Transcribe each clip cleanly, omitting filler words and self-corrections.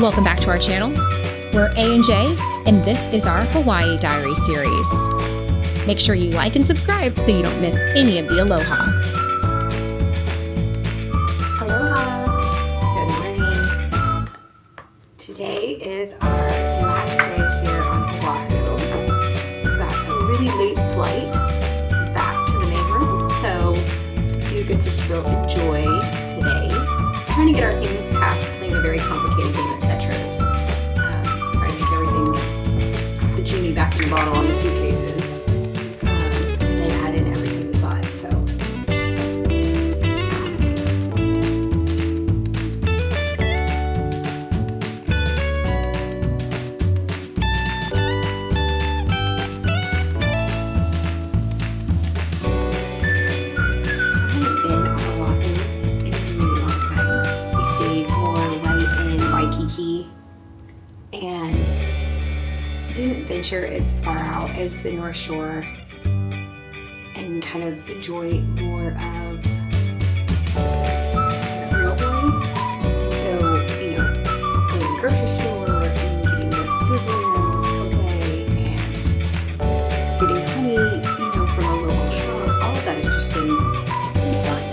Welcome back to our channel. We're A&J, and this is our Hawaii Diary series. Make sure you like and subscribe so you don't miss any of the aloha. Aloha! Good morning. Today is our last day here on Oahu. We've got a really late flight back to the main room, so you get to still enjoy today. Trying to get our things packed, playing a very complicated game of Tetris. Trying to make everything, the genie back in the bottle on the suitcases. They add in everything we bought, so. And didn't venture as far out as the North Shore and kind of enjoy more of real Hawaii. So, you know, going to the grocery store and getting the food okay, and getting honey, you know, from a local shop. All of that has just been fun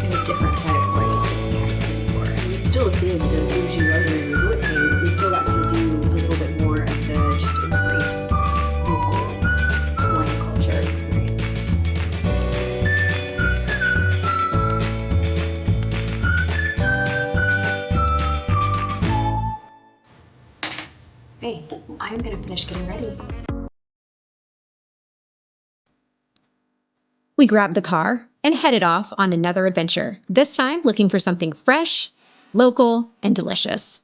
in a different side of Hawaii than we had before. And we still did the bougie luxury resort thing, but we still got to do a little bit more of the just embrace local Hawaiian culture experience. Hey, I'm gonna finish getting ready. We grabbed the car and headed off on another adventure, this time looking for something fresh, local, and delicious.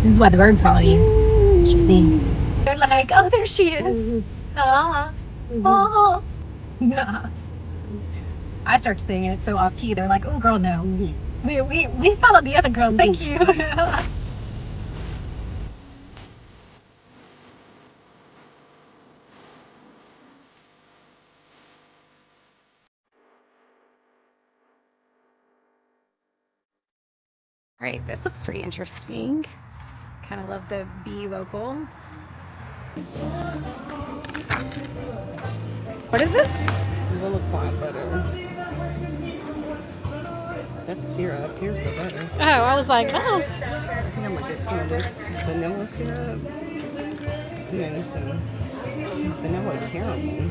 This is why the birds follow you. She's seen. They're like, oh, there she is. Oh. Nah. I start singing it so off key. They're like, oh, girl, no. We followed the other girl. Thank you. All right, this looks pretty interesting. Kind of love the bee local. What is this? Aloha butter. That's syrup. Here's the butter. Oh, I was like, oh. I think I'm gonna get some of this vanilla syrup and then some vanilla caramel.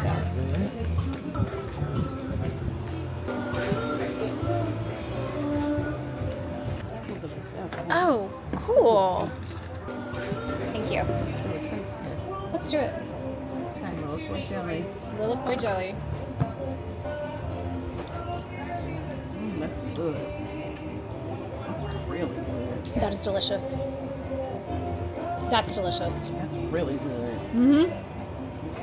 Sounds good. Those are the stuff. Oh, cool. Thank you. Let's do a taste test. Let's do it. Try Aloha jelly. Aloha jelly. That's good. That's really good. That is delicious. That's delicious. That's really good. Mm-hmm.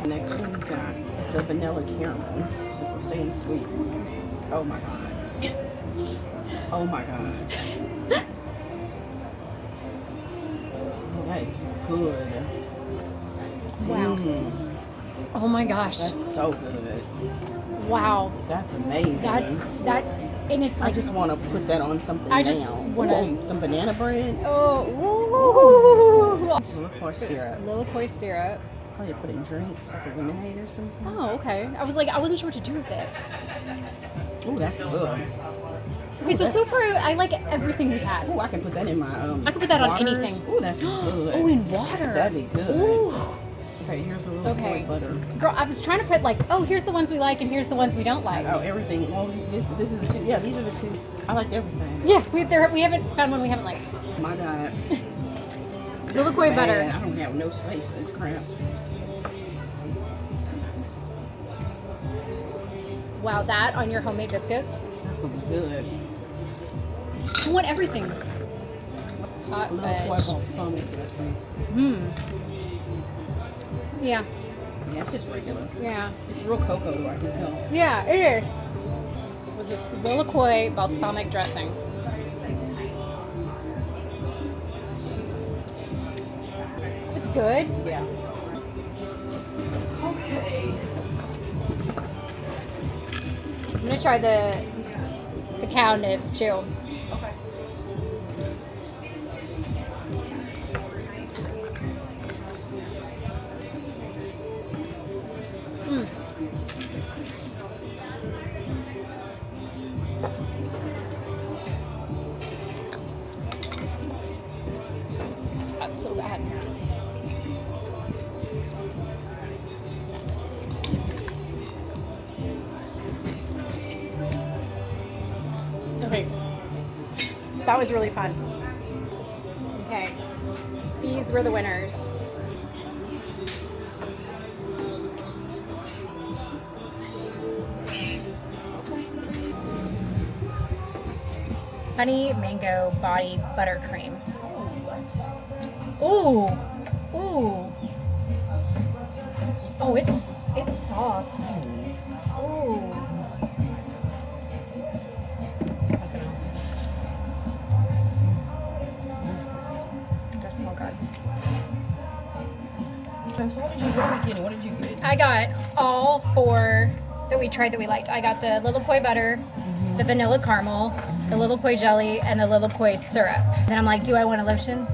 Next one we got is the vanilla caramel. Since we're saying sweet. Oh my god. Oh my god. Oh, that is good. Wow. Oh my gosh. That's so good. Wow. That's amazing. That and it's I like just want to put that on something I just now. wanna- Ooh, some banana bread. oh. Liqueur syrup. Liqueur syrup. Probably put in drinks, like a lemonade or something. Oh, okay. I was like, I wasn't sure what to do with it. Ooh, that's good. Okay, so far I like everything we've had. Ooh, I can put that in my I can put that on waters. anything. Ooh, that's good. Oh, in water. That'd be good. Ooh. Okay, here's a little Okay. boy butter. Girl, I was trying to put like, oh, here's the ones we like and here's the ones we don't like. Oh, everything. Well, this is the two. Yeah, these are the two. I like everything. Yeah, we haven't found one we haven't liked. My God. The liqueur butter. Man, I don't have no space for this crap. Wow, that on your homemade biscuits. That's gonna be good. I want everything. Hot A little veg. balsamic dressing. Yeah, Yeah, it's just regular. yeah. It's real cocoa, though, I can tell. Yeah, it is. With this liqueur balsamic dressing. It's good. Yeah. gonna try the cacao nibs too. Okay. That's so bad. Okay. That was really fun. Okay. These were the winners. Honey mango body buttercream. Ooh, ooh. Oh, it's soft. Ooh. Something else. It does smell good. So what did you get? What did you get? I got all 4 that we tried that we liked. I got the little koi butter, the vanilla caramel, the little koi jelly, and the little koi syrup. Then I'm like, do I want a lotion?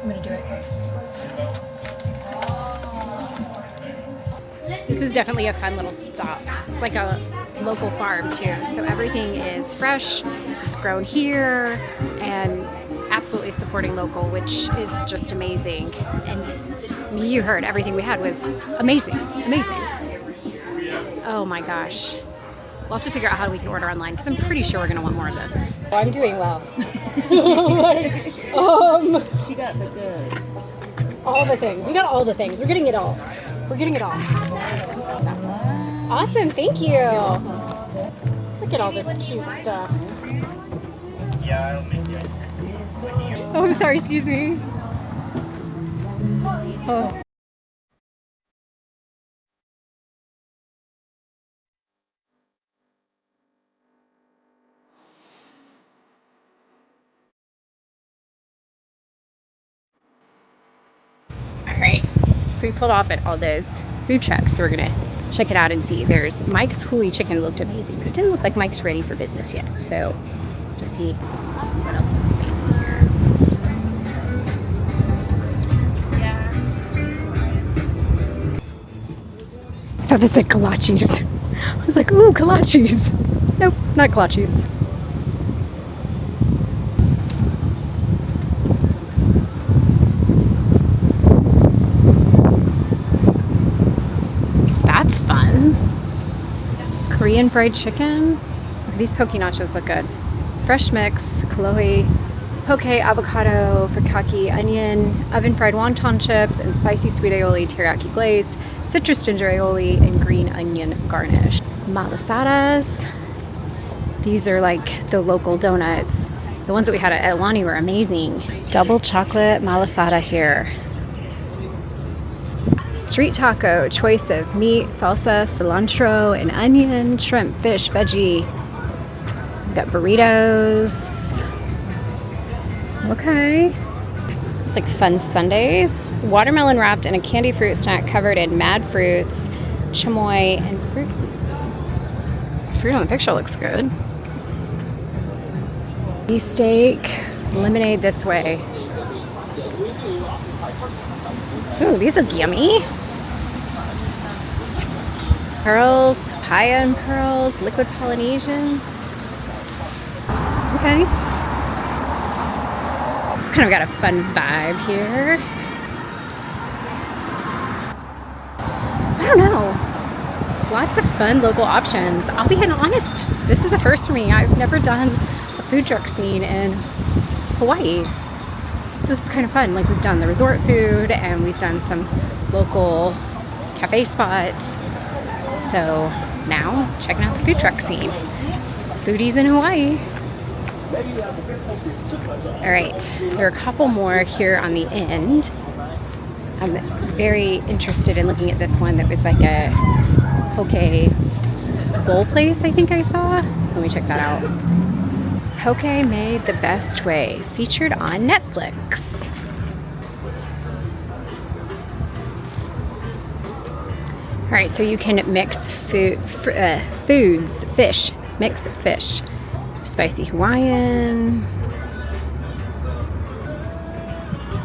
I'm gonna do it. This is definitely a fun little stop. It's like a local farm too. So everything is fresh, it's grown here, and absolutely supporting local, which is just amazing. And you heard everything we had was amazing, amazing. Oh my gosh. We'll have to figure out how we can order online because I'm pretty sure we're gonna want more of this. I'm doing well. She got the goods. All the things. We got all the things. We're getting it all. We're getting it all. Awesome, thank you. Look at all this cute stuff. Oh, I'm sorry, excuse me. Oh. Alright, so we pulled off at all those food trucks, so we're gonna check it out and see. There's Mike's Huli chicken looked amazing, but it didn't look like Mike's ready for business yet, so just see what else looks amazing here. I thought this said kolaches. I was like, ooh, kolaches. Nope, not kolaches. That's fun. Korean fried chicken. These poke nachos look good. Fresh mix, kalohi, poke, avocado, furikake, onion, oven fried wonton chips, and spicy sweet aioli teriyaki glaze, citrus ginger aioli, and green onion garnish. Malasadas. These are like the local donuts. The ones that we had at Elani were amazing. Double chocolate malasada here. Street taco, choice of meat, salsa, cilantro, and onion, shrimp, fish, veggie. We've got burritos. Okay. It's like fun sundaes. Watermelon wrapped in a candy fruit snack covered in mad fruits, chamoy, and fruit seasoning. Fruit on the picture looks good. Beefsteak, lemonade this way. Ooh, these look yummy. Pearls, papaya and pearls, liquid Polynesian. Okay. It's kind of got a fun vibe here. So I don't know. Lots of fun local options. I'll be honest, this is a first for me. I've never done a food truck scene in Hawaii. So this is kind of fun. Like, we've done the resort food and we've done some local cafe spots. So now checking out the food truck scene. Foodies in Hawaii. All right, there are a couple more here on the end. I'm very interested in looking at this one that was like a poke bowl place, I think I saw. So let me check that out. Poke Made the Best Way, featured on Netflix. All right, so you can mix fish, mix fish. Spicy Hawaiian.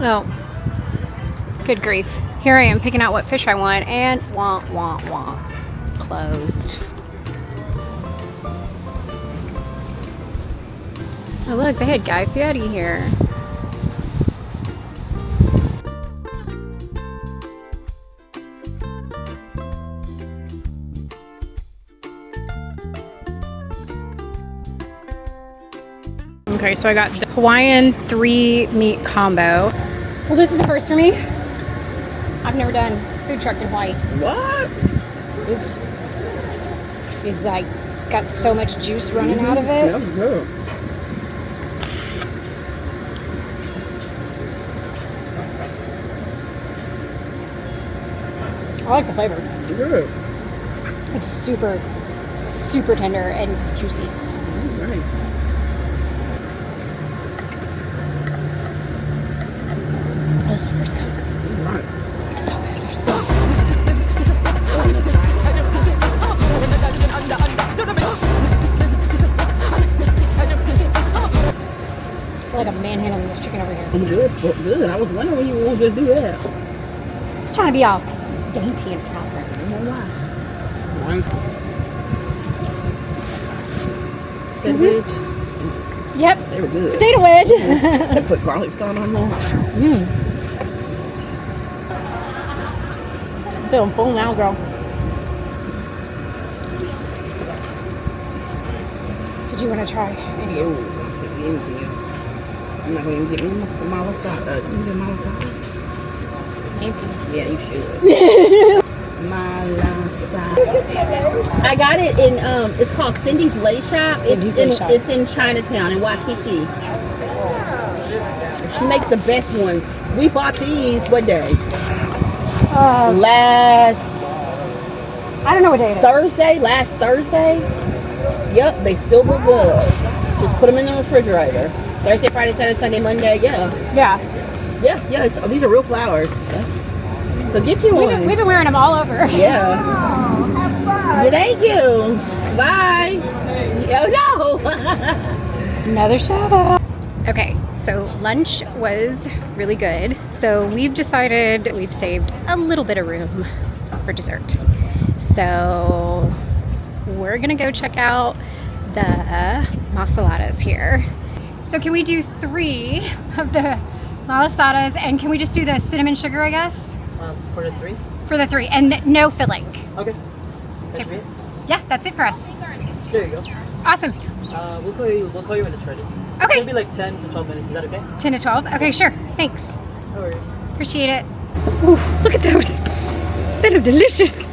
Oh, good grief. Here I am picking out what fish I want and wah. Closed. Oh look, they had Guy Fieri here. Okay, so I got the Hawaiian 3 meat combo. Well, this is the first for me. I've never done food truck in Hawaii. What? This is like got so much juice running out of it. Smells good. I like the flavor. Good. It's super, super tender and juicy. All right. This is my first Coke. All right. So good, so good. I feel like I'm manhandling this chicken over here. I'm good. So good. I was wondering when you were going to do that. It's trying to be all dainty and proper. I don't know why. Yep. They were good. Potato wedge. They put garlic salt on them. Feeling full now, girl. Did you want to try any? No, I can't get anything else. I'm not going to even get me some malasada. You get malasada? Maybe. Yeah, you should. Malasada. I got it in, it's called Cindy's Lay Shop. It's in Chinatown, in Waikiki. She makes the best ones. We bought these, what day? I don't know what day it is. Last Thursday. Yep, they still look good. Just put them in the refrigerator. Thursday, Friday, Saturday, Sunday, Monday. Yeah. These are real flowers. Yeah. So get you one. We've been wearing them all over. Yeah. Yeah, thank you. Bye. Oh no. Another shout out. Okay, so lunch was really good. So we've decided we've saved a little bit of room for dessert. So we're gonna go check out the masaladas here. So can we do 3 of the malasadas, and can we just do the cinnamon sugar, I guess? For the 3? For the 3, and no filling. Okay. That's great. Yeah, that's it for us. There you go. Awesome. We'll call you when it's ready. It's Okay. gonna be like 10 to 12 minutes. Is that okay? 10 to 12? Okay, sure. Thanks. No worries. Appreciate it. Ooh, look at those. They look delicious. Thank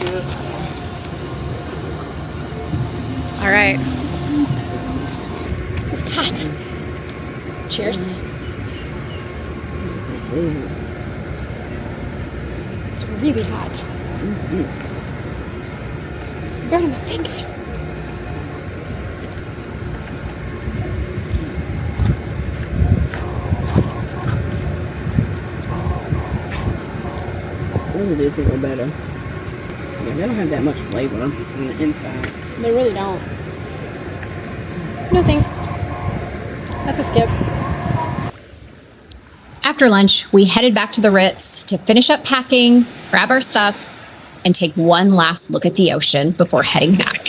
you. All right. It's hot. Cheers. It's really hot. It's burning my fingers. Ooh, this will go better. Yeah, they don't have that much flavor on the inside. They really don't. No thanks. That's a skip. After lunch, we headed back to the Ritz to finish up packing, grab our stuff, and take one last look at the ocean before heading back.